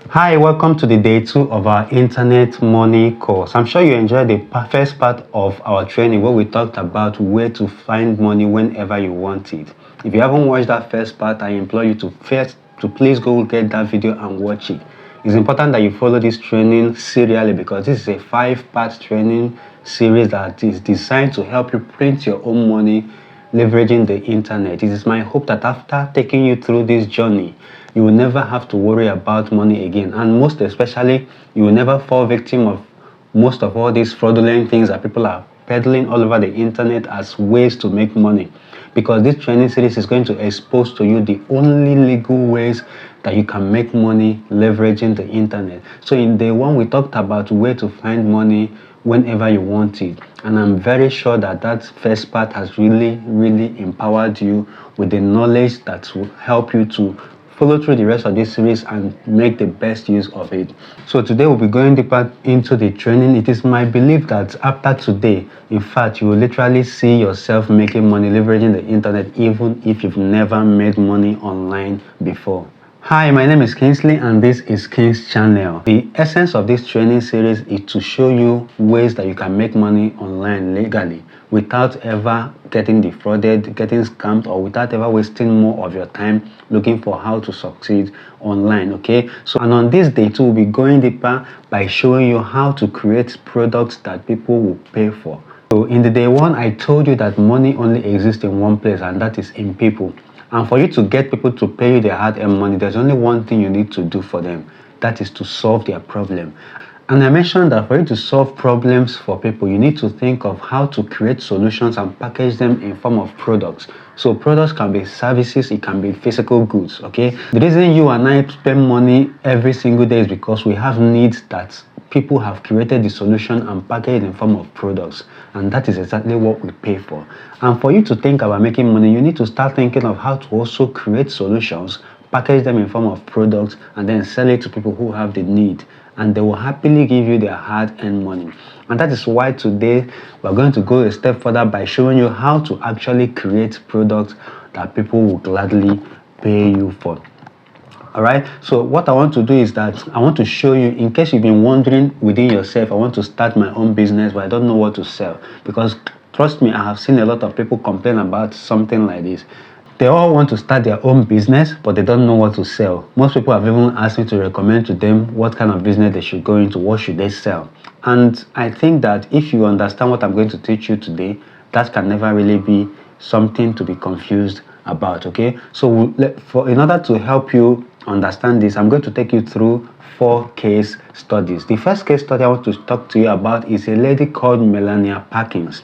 Hi, welcome to the day 2 of our internet money course. I'm sure you enjoyed the first part of our training where we talked about where to find money whenever you want it. If you haven't watched that first part, I implore you to please go get that video and watch it. It's important that you follow this training serially because this is a 5-part training series that is designed to help you print your own money leveraging the internet. It is my hope that after taking you through this journey, you will never have to worry about money again, and most especially you will never fall victim of most of all these fraudulent things that people are peddling all over the internet as ways to make money, because this training series is going to expose to you the only legal ways that you can make money leveraging the internet. So in day 1 we talked about where to find money whenever you want it, and I'm very sure that that first part has really empowered you with the knowledge that will help you to follow through the rest of this series and make the best use of it. So today we'll be going deeper into the training. It is my belief that after today, in fact, you will literally see yourself making money leveraging the internet even if you've never made money online before. Hi, my name is Kingsley and this is King's channel. The essence of this training series is to show you ways that you can make money online legally without ever getting defrauded, getting scammed, or without ever wasting more of your time looking for how to succeed online. Okay, so and on this day 2 we'll be going deeper by showing you how to create products that people will pay for. So in the day 1 I told you that money only exists in one place, and that is in people. And for you to get people to pay you their hard-earned money, there's only one thing you need to do for them. That is to solve their problem. And I mentioned that for you to solve problems for people, you need to think of how to create solutions and package them in form of products. So products can be services, it can be physical goods, okay? The reason you and I spend money every single day is because we have needs that people have created the solution and packaged in form of products, and that is exactly what we pay for. And for you to think about making money, you need to start thinking of how to also create solutions, package them in form of products, and then sell it to people who have the need, and they will happily give you their hard-earned money. And that is why today we're going to go a step further by showing you how to actually create products that people will gladly pay you for. Alright, so what I want to do is that I want to show you, in case you've been wondering within yourself, I want to start my own business but I don't know what to sell. Because trust me, I have seen a lot of people complain about something like this. They all want to start their own business but they don't know what to sell. Most people have even asked me to recommend to them what kind of business they should go into, what should they sell. And I think that if you understand what I'm going to teach you today, that can never really be something to be confused about. Okay, so in order to help you understand this, I'm going to take you through 4 case studies. The first case study I want to talk to you about is a lady called Melania Parkins.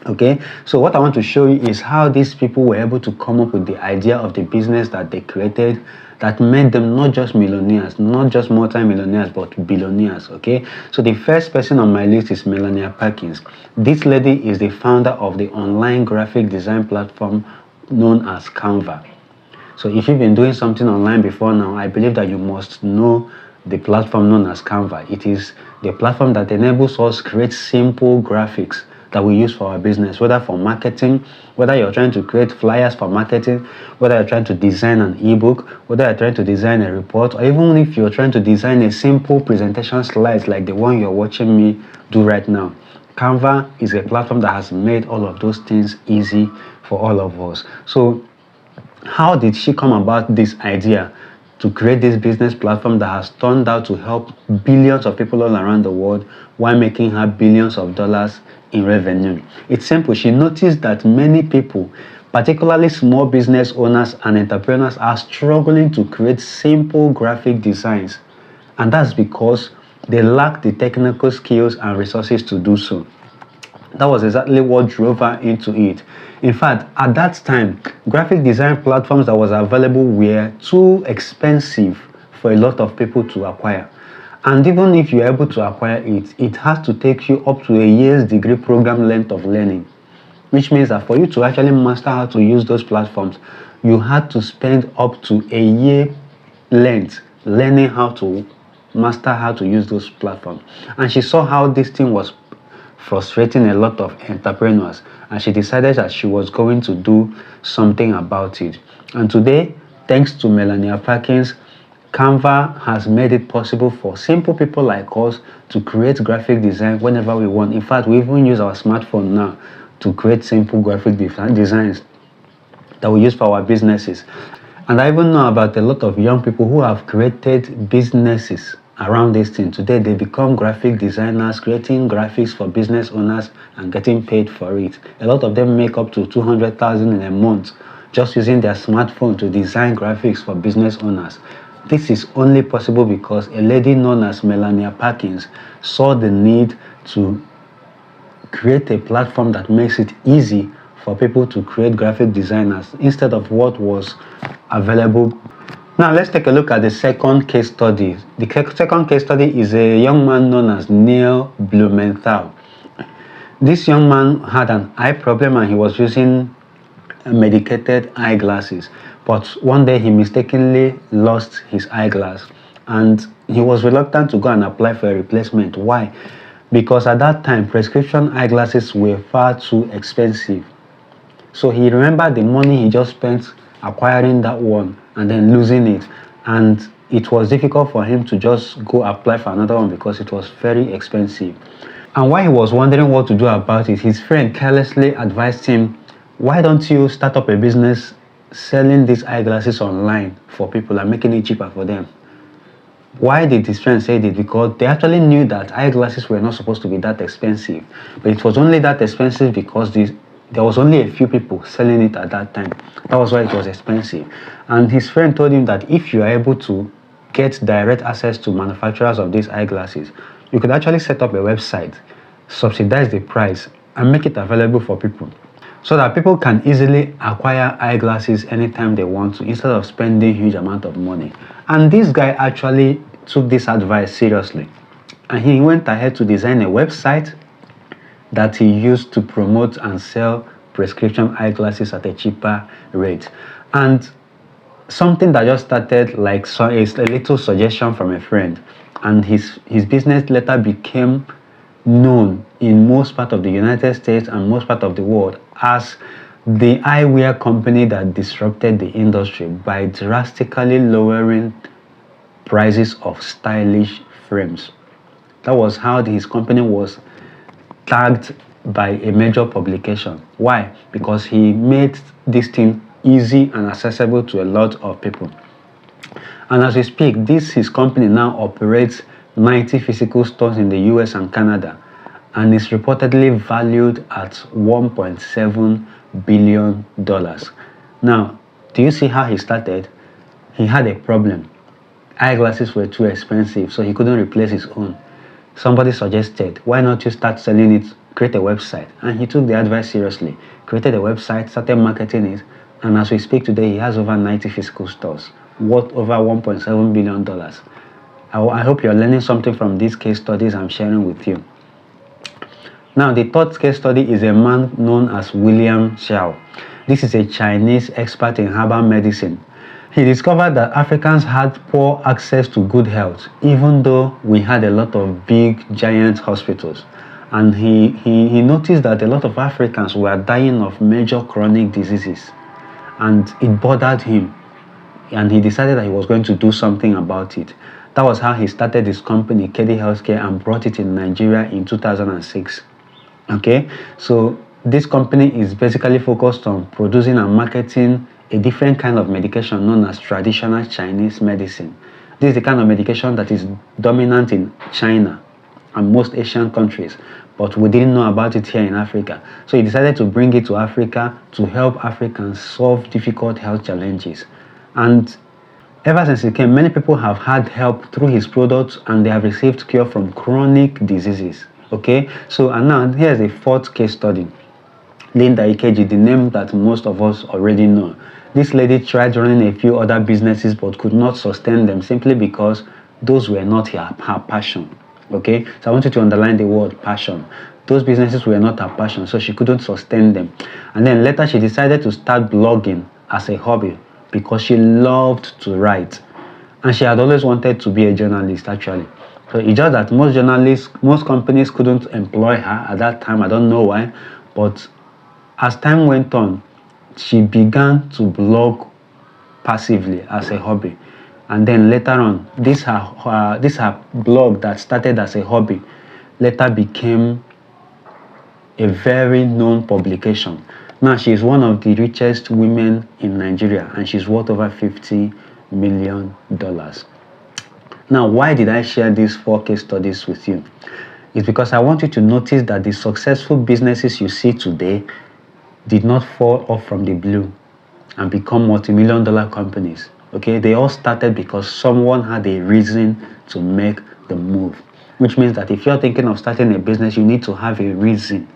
Okay, so what I want to show you is how these people were able to come up with the idea of the business that they created that made them not just millionaires, not just multi-millionaires, but billionaires. Okay, so the first person on my list is Melania Parkins. This lady is the founder of the online graphic design platform known as Canva. So if you've been doing something online before now, I believe that you must know the platform known as Canva. It is the platform that enables us to create simple graphics that we use for our business, whether for marketing, whether you're trying to create flyers for marketing, whether you're trying to design an ebook, whether you're trying to design a report, or even if you're trying to design a simple presentation slides like the one you're watching me do right now. Canva is a platform that has made all of those things easy for all of us. So how did she come about this idea to create this business platform that has turned out to help billions of people all around the world while making her billions of dollars in revenue? It's simple. She noticed that many people, particularly small business owners and entrepreneurs, are struggling to create simple graphic designs, and that's because they lack the technical skills and resources to do so. That was exactly what drove her into it. In fact, at that time, graphic design platforms that was available were too expensive for a lot of people to acquire. And even if you're able to acquire it, it has to take you up to a year's degree program length of learning, which means that for you to actually master how to use those platforms, you had to spend up to a year length learning how to master how to use those platforms. And she saw how this thing was frustrating a lot of entrepreneurs, and she decided that she was going to do something about it. And today, thanks to Melania Parkins, Canva has made it possible for simple people like us to create graphic design whenever we want. In fact, we even use our smartphone now to create simple graphic designs that we use for our businesses. And I even know about a lot of young people who have created businesses around this thing. Today, they become graphic designers, creating graphics for business owners and getting paid for it. A lot of them make up to 200,000 in a month just using their smartphone to design graphics for business owners. This is only possible because a lady known as Melania Parkins saw the need to create a platform that makes it easy for people to create graphic designers instead of what was available. Now let's take a look at the second case study. The second case study is a young man known as Neil Blumenthal. This young man had an eye problem and he was using medicated eyeglasses, but one day he mistakenly lost his eyeglass and he was reluctant to go and apply for a replacement. Why? Because at that time prescription eyeglasses were far too expensive. So he remembered the money he just spent acquiring that one and then losing it, and it was difficult for him to just go apply for another one because it was very expensive. And while he was wondering what to do about it, his friend carelessly advised him, why don't you start up a business selling these eyeglasses online for people and making it cheaper for them? Why did his friend say this? Because they actually knew that eyeglasses were not supposed to be that expensive, but it was only that expensive because there was only a few people selling it at that time. That was why it was expensive. And his friend told him that if you are able to get direct access to manufacturers of these eyeglasses, you could actually set up a website, subsidize the price, and make it available for people, so that people can easily acquire eyeglasses anytime they want to instead of spending huge amount of money. And this guy actually took this advice seriously, and he went ahead to design a website that he used to promote and sell prescription eyeglasses at a cheaper rate. And something that just started like a little suggestion from a friend, and his business later became known in most part of the United States and most part of the world as the eyewear company that disrupted the industry by drastically lowering prices of stylish frames. That was how his company was tagged by a major publication. Why? Because he made this thing easy and accessible to a lot of people. And as we speak, his company now operates 90 physical stores in the US and Canada, and is reportedly valued at $1.7 billion. Now, do you see how he started? He had a problem. Eyeglasses were too expensive, so he couldn't replace his own. Somebody suggested, why not you start selling it, create a website? And he took the advice seriously, created a website, started marketing it, and as we speak today, he has over 90 physical stores, worth over $1.7 billion. I hope you're learning something from these case studies I'm sharing with you. Now, the third case study is a man known as William Xiao. This is a Chinese expert in herbal medicine. He discovered that Africans had poor access to good health, even though we had a lot of big, giant hospitals. And he noticed that a lot of Africans were dying of major chronic diseases. And it bothered him. And he decided that he was going to do something about it. That was how he started his company, KD Healthcare, and brought it in Nigeria in 2006. Okay, so this company is basically focused on producing and marketing a different kind of medication known as traditional Chinese medicine. This is the kind of medication that is dominant in China and most Asian countries, but we didn't know about it here in Africa. So he decided to bring it to Africa to help Africans solve difficult health challenges. And ever since he came, many people have had help through his products, and they have received cure from chronic diseases. Okay, so and now here's a fourth case study. Linda Ikeji, the name that most of us already know. This lady tried running a few other businesses but could not sustain them simply because those were not her passion. Okay, so I want you to underline the word passion. Those businesses were not her passion, so she couldn't sustain them. And then later she decided to start blogging as a hobby because she loved to write. And she had always wanted to be a journalist actually. So it's just that most companies couldn't employ her at that time. I don't know why, but as time went on, she began to blog passively as a hobby. And then later on, this her blog that started as a hobby later became a very known publication. Now she is one of the richest women in Nigeria, and she's worth over $50 million. Now, why did I share these 4 case studies with you? It's because I want you to notice that the successful businesses you see today did not fall off from the blue and become multi-million-dollar companies. Okay, they all started because someone had a reason to make the move. Which means that if you're thinking of starting a business, you need to have a reason.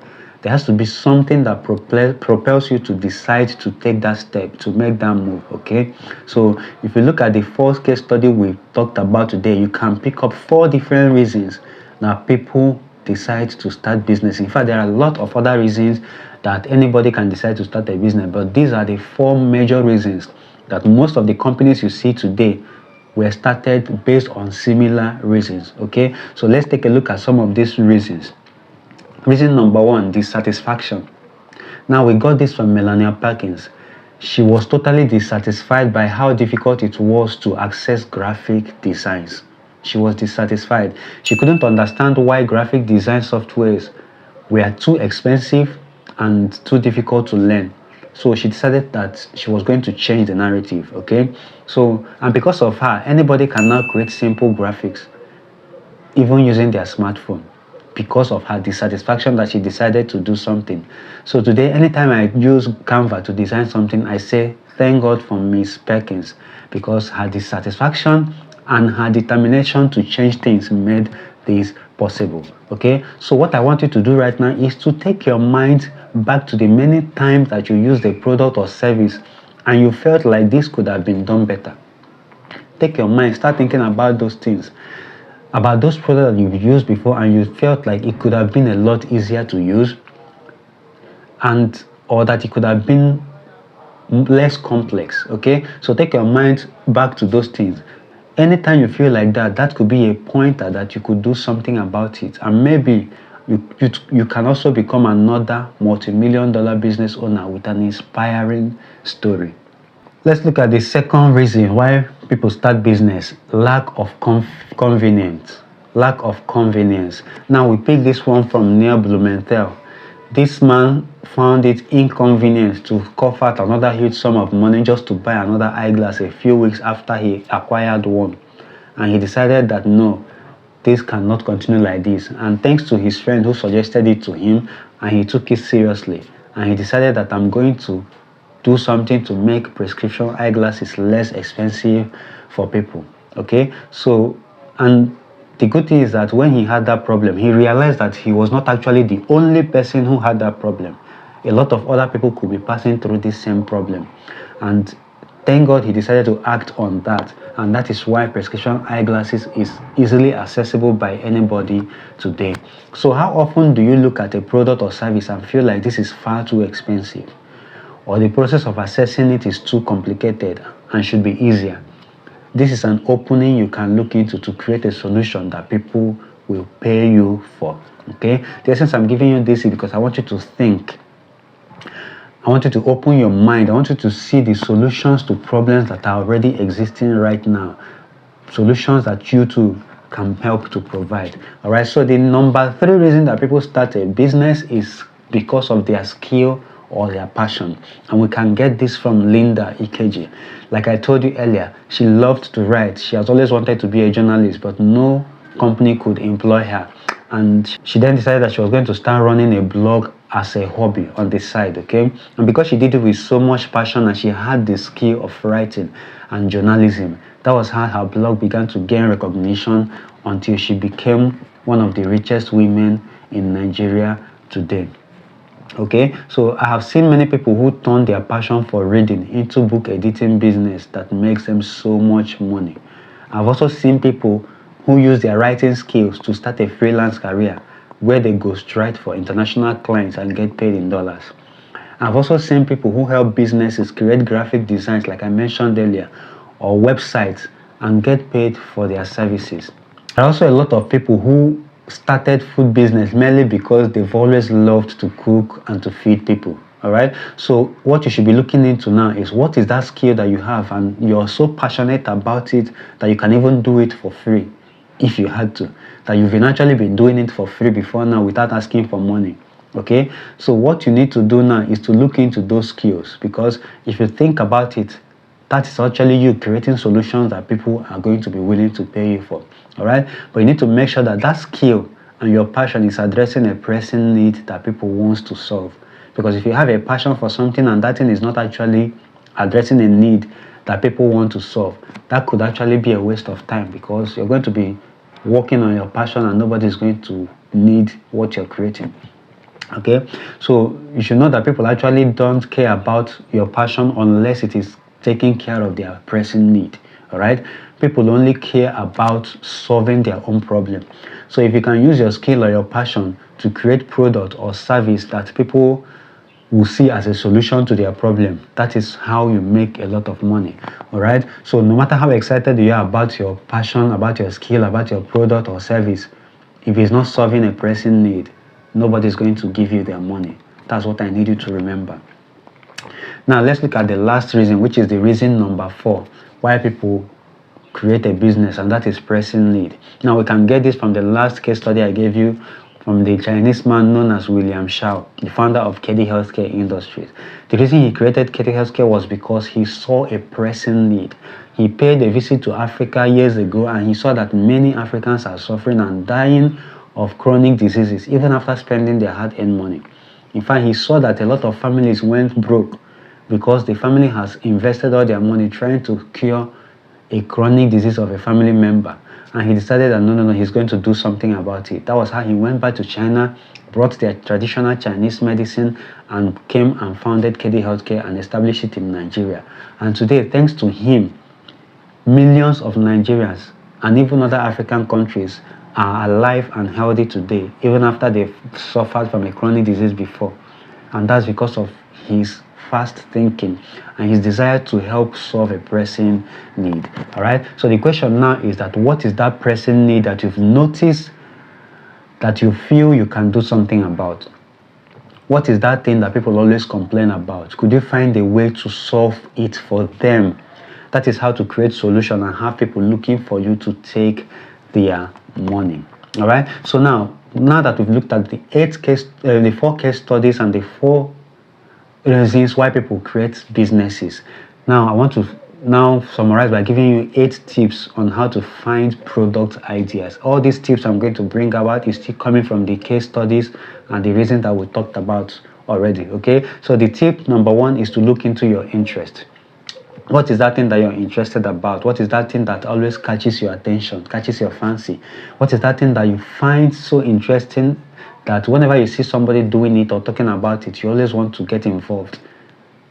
There has to be something that propels you to decide to take that step, to make that move. Okay, so if you look at the 4th case study we talked about today, you can pick up 4 different reasons that people decide to start business. In fact, there are a lot of other reasons that anybody can decide to start a business, but these are the 4 major reasons that most of the companies you see today were started based on similar reasons. Okay, so let's take a look at some of these reasons. Reason number 1, dissatisfaction. Now, we got this from Melania Perkins. She was totally dissatisfied by how difficult it was to access graphic designs. She was dissatisfied. She couldn't understand why graphic design softwares were too expensive and too difficult to learn. So she decided that she was going to change the narrative. Okay, so, and because of her, anybody can now create simple graphics even using their smartphone, because of her dissatisfaction that she decided to do something. So today, anytime I use Canva to design something, I say thank God for Miss Perkins, because her dissatisfaction and her determination to change things made this possible. Okay, so what I want you to do right now is to take your mind back to the many times that you used a product or service and you felt like this could have been done better. Take your mind, start thinking about those things, about those products that you've used before and you felt like it could have been a lot easier to use, and or that it could have been less complex. Okay, so take your mind back to those things. Anytime you feel like that, that could be a pointer that you could do something about it, and maybe you can also become another multi-million-dollar business owner with an inspiring story. Let's look at the second reason why people start business: lack of convenience. Lack of convenience. Now, we pick this one from Neil Blumenthal. This man found it inconvenient to cough out another huge sum of money just to buy another eyeglass a few weeks after he acquired one. And he decided that no, this cannot continue like this. And thanks to his friend who suggested it to him, and he took it seriously. And he decided that I'm going to do something to make prescription eyeglasses less expensive for people. Okay, so, and the good thing is that when he had that problem, he realized that he was not actually the only person who had that problem. A lot of other people could be passing through this same problem. And thank God he decided to act on that. And that is why prescription eyeglasses is easily accessible by anybody today. So how often do you look at a product or service and feel like this is far too expensive, or the process of assessing it is too complicated and should be easier? This is an opening you can look into to create a solution that people will pay you for. Okay, the essence I'm giving you this is because I want you to think. I want you to open your mind. I want you to see the solutions to problems that are already existing right now. Solutions that you too can help to provide. All right, so the number 3 reason that people start a business is because of their skill or their passion. And we can get this from Linda Ikeji. Like I told you earlier, she loved to write. She has always wanted to be a journalist, but no company could employ her. And she then decided that she was going to start running a blog as a hobby on the side. Okay, and because she did it with so much passion and she had the skill of writing and journalism, that was how her blog began to gain recognition until she became one of the richest women in Nigeria today. Okay, so I have seen many people who turn their passion for reading into book editing business that makes them so much money. I've also seen people who use their writing skills to start a freelance career where they ghostwrite for international clients and get paid in dollars. I've also seen people who help businesses create graphic designs, like I mentioned earlier, or websites, and get paid for their services. There are also a lot of people who started food business merely because they've always loved to cook and to feed people. All right. So what you should be looking into now is what is that skill that you have and you're so passionate about it that you can even do it for free if you had to. That you've actually been doing it for free before now without asking for money. Okay. So what you need to do now is to look into those skills, because if you think about it, that is actually you creating solutions that people are going to be willing to pay you for. All right. But you need to make sure that that skill and your passion is addressing a pressing need that people want to solve. Because if you have a passion for something and that thing is not actually addressing a need that people want to solve, that could actually be a waste of time, because you're going to be working on your passion and nobody is going to need what you're creating. Okay, so you should know that people actually don't care about your passion unless it is taking care of their pressing need. All right, people only care about solving their own problem. So if you can use your skill or your passion to create product or service that people will see as a solution to their problem, that is how you make a lot of money. All right, so no matter how excited you are about your passion, about your skill, about your product or service, if it's not solving a pressing need, nobody's going to give you their money. That's what I need you to remember. Now let's look at the last reason, which is the reason number 4 why people create a business, and that is pressing need. Now we can get this from the last case study I gave you, from the Chinese man known as William Shao, the founder of KD Healthcare Industries. The reason he created KD Healthcare was because he saw a pressing need. He paid a visit to Africa years ago and he saw that many Africans are suffering and dying of chronic diseases even after spending their hard-earned money. In fact, he saw that a lot of families went broke because the family has invested all their money trying to cure a chronic disease of a family member. And he decided that no, he's going to do something about it. That was how he went back to China, brought their traditional Chinese medicine, and came and founded KD Healthcare and established it in Nigeria. And today, thanks to him, millions of Nigerians and even other African countries are alive and healthy today, even after they've suffered from a chronic disease before. And that's because of his fast thinking and his desire to help solve a pressing need. All right, so the question now is that what is that pressing need that you've noticed that you feel you can do something about? What is that thing that people always complain about? Could you find a way to solve it for them? That is how to create solution and have people looking for you to take their money. All right, so now that we've looked at the 4 case studies and the 4 reasons why people create businesses, now I want to summarize by giving you 8 tips on how to find product ideas. All these tips I'm going to bring about is still coming from the case studies and the reasons that we talked about already. Okay, so the tip number 1 is to look into your interest. What is that thing that you're interested about? What is that thing that always catches your attention, catches your fancy? What is that thing that you find so interesting that whenever you see somebody doing it or talking about it, you always want to get involved?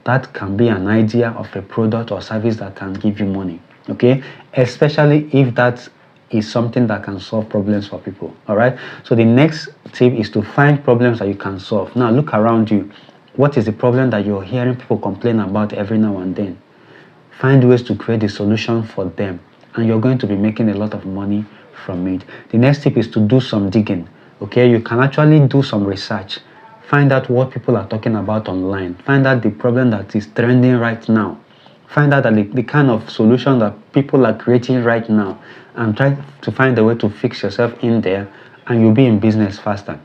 That can be an idea of a product or service that can give you money, okay? Especially if that is something that can solve problems for people, all right? So the next tip is to find problems that you can solve. Now look around you. What is the problem that you're hearing people complain about every now and then? Find ways to create a solution for them, and you're going to be making a lot of money from it. The next tip is to do some digging. Okay, you can actually do some research. Find out what people are talking about online. Find out the problem that is trending right now. Find out the kind of solution that people are creating right now, and try to find a way to fix yourself in there, and you'll be in business faster.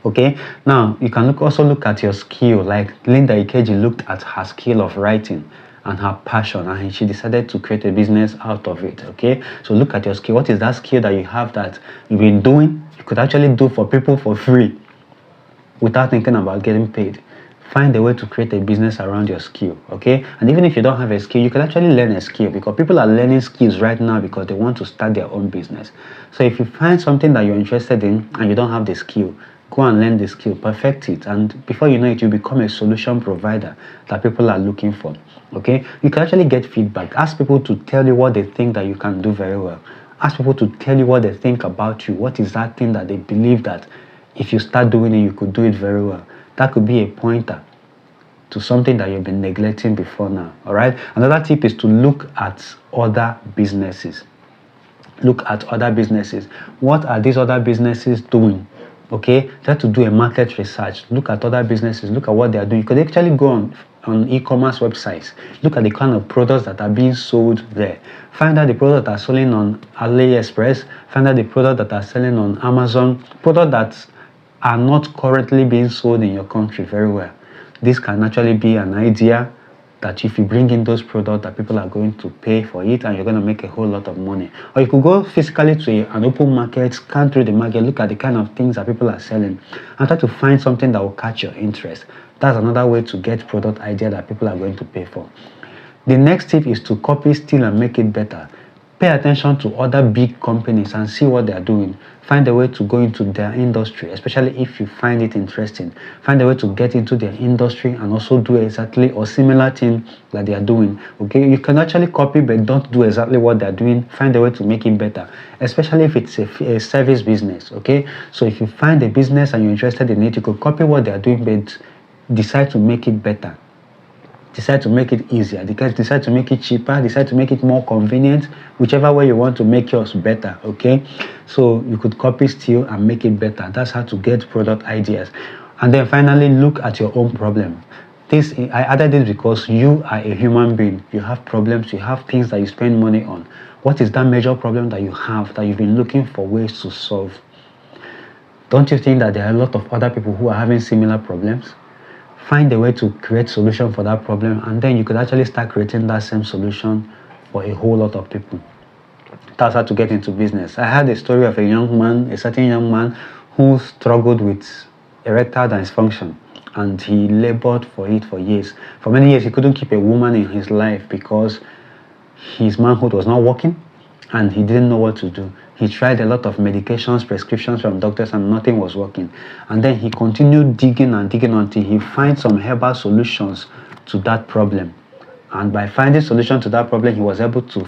Okay, now you can also look at your skill. Like Linda Ikeji looked at her skill of writing and her passion, and she decided to create a business out of it. Okay, so look at your skill. What is that skill that you have that you've been doing, you could actually do for people for free without thinking about getting paid? Find a way to create a business around your skill. Okay, and even if you don't have a skill, you can actually learn a skill, because people are learning skills right now because they want to start their own business. So if you find something that you're interested in and you don't have the skill, go and learn the skill, perfect it, and before you know it, you become a solution provider that people are looking for. Okay, you can actually get feedback. Ask people to tell you what they think that you can do very well. Ask people to tell you what they think about you. What is that thing that they believe that if you start doing it, you could do it very well? That could be a pointer to something that you've been neglecting before now. All right, another tip is to look at other businesses. Look at other businesses. What are these other businesses doing Okay, try to do a market research. Look at other businesses, look at what they are doing. You could actually go on e-commerce websites, look at the kind of products that are being sold there. Find out the products that are selling on AliExpress, find out the products that are selling on Amazon, products that are not currently being sold in your country very well. This can actually be an idea that if you bring in those products, that people are going to pay for it and you're going to make a whole lot of money. Or you could go physically to an open market, scan through the market, look at the kind of things that people are selling and try to find something that will catch your interest. That's another way to get product idea that people are going to pay for. The next tip is to copy, steal, and make it better. Pay attention to other big companies and see what they are doing. Find a way to go into their industry, especially if you find it interesting. Find a way to get into their industry and also do exactly or similar thing that they are doing. Okay, you can actually copy, but don't do exactly what they are doing. Find a way to make it better, especially if it's a service business. Okay, so if you find a business and you're interested in it, you could copy what they are doing, but decide to make it better. Decide to make it easier, decide to make it cheaper, decide to make it more convenient, whichever way you want to make yours better. Okay, so you could copy, steal, and make it better. That's how to get product ideas. And then finally, look at your own problem. I added this because you are a human being. You have problems, you have things that you spend money on. What is that major problem that you have that you've been looking for ways to solve? Don't you think that there are a lot of other people who are having similar problems? Find a way to create solution for that problem, and then you could actually start creating that same solution for a whole lot of people. That's how to get into business. I had a story of a certain young man who struggled with erectile dysfunction, and he labored for it for years. For many years, he couldn't keep a woman in his life because his manhood was not working and he didn't know what to do. He tried a lot of medications, prescriptions from doctors, and nothing was working. And then he continued digging and digging until he finds some herbal solutions to that problem. And by finding solution to that problem, he was able to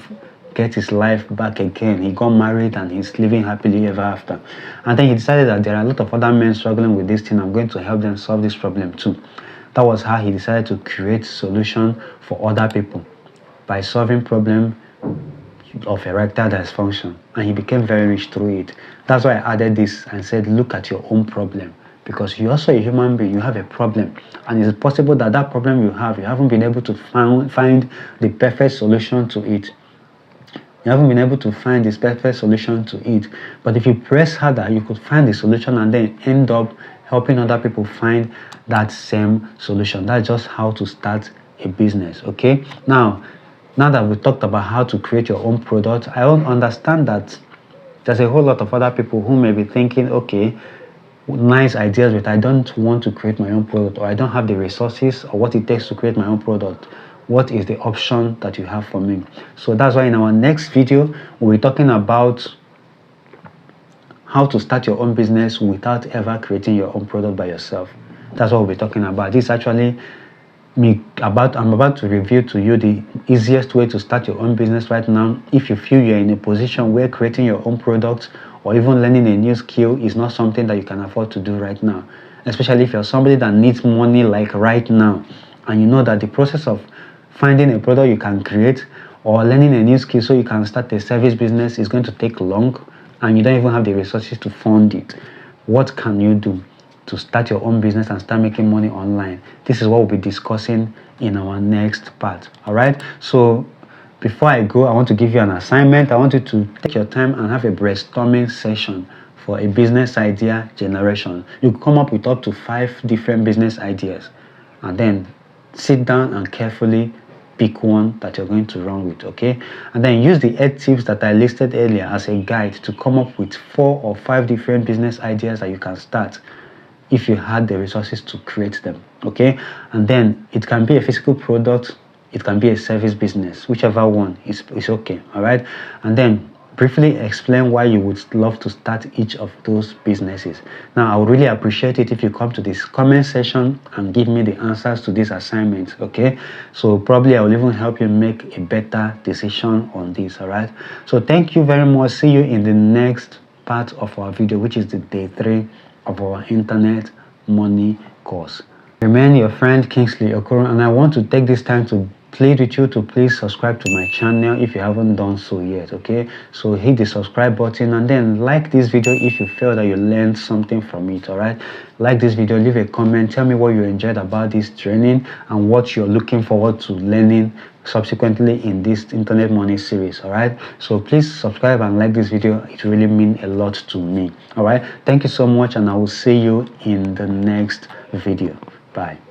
get his life back again. He got married and he's living happily ever after. And then he decided that there are a lot of other men struggling with this thing. I'm going to help them solve this problem too. That was how he decided to create solution for other people by solving problem of erectile dysfunction, and he became very rich through it. That's why I added this and said, look at your own problem, because you're also a human being. You have a problem, and it's possible that that problem you haven't been able to find the perfect solution to it. You haven't been able to find this perfect solution to it, but if you press harder, you could find the solution and then end up helping other people find that same solution. That's just how to start a business. Okay, now that we talked about how to create your own product, I understand that there's a whole lot of other people who may be thinking, okay, nice ideas, but I don't want to create my own product, or I don't have the resources or what it takes to create my own product. What is the option that you have for me? So that's why in our next video, we'll be talking about how to start your own business without ever creating your own product by yourself. That's what we'll be talking about. This actually I'm about to review to you the easiest way to start your own business right now if you feel you're in a position where creating your own products or even learning a new skill is not something that you can afford to do right now, especially if you're somebody that needs money like right now, and you know that the process of finding a product you can create or learning a new skill so you can start a service business is going to take long, and you don't even have the resources to fund it. What can you do to start your own business and start making money online? This is what we'll be discussing in our next part. All right, so before I go, I want to give you an assignment. I want you to take your time and have a brainstorming session for a business idea generation. You come up with up to 5 different business ideas, and then sit down and carefully pick one that you're going to run with. Okay, and then use the 8 tips that I listed earlier as a guide to come up with 4 or 5 different business ideas that you can start if you had the resources to create them. Okay, and then it can be a physical product, it can be a service business, whichever one is okay. All right, and then briefly explain why you would love to start each of those businesses. Now, I would really appreciate it if you come to this comment section and give me the answers to these assignments. Okay, so probably I will even help you make a better decision on this. All right, so thank you very much. See you in the next part of our video, which is the day 3 of our internet money course. Remain your friend Kingsley Okoro, and I want to take this time to plead with you to please subscribe to my channel if you haven't done so yet. Okay, so hit the subscribe button and then like this video if you feel that you learned something from it. All right, like this video, leave a comment, tell me what you enjoyed about this training and what you're looking forward to learning subsequently in this internet money series. All right, so please subscribe and like this video. It really means a lot to me. All right, thank you so much, and I will see you in the next video. Bye.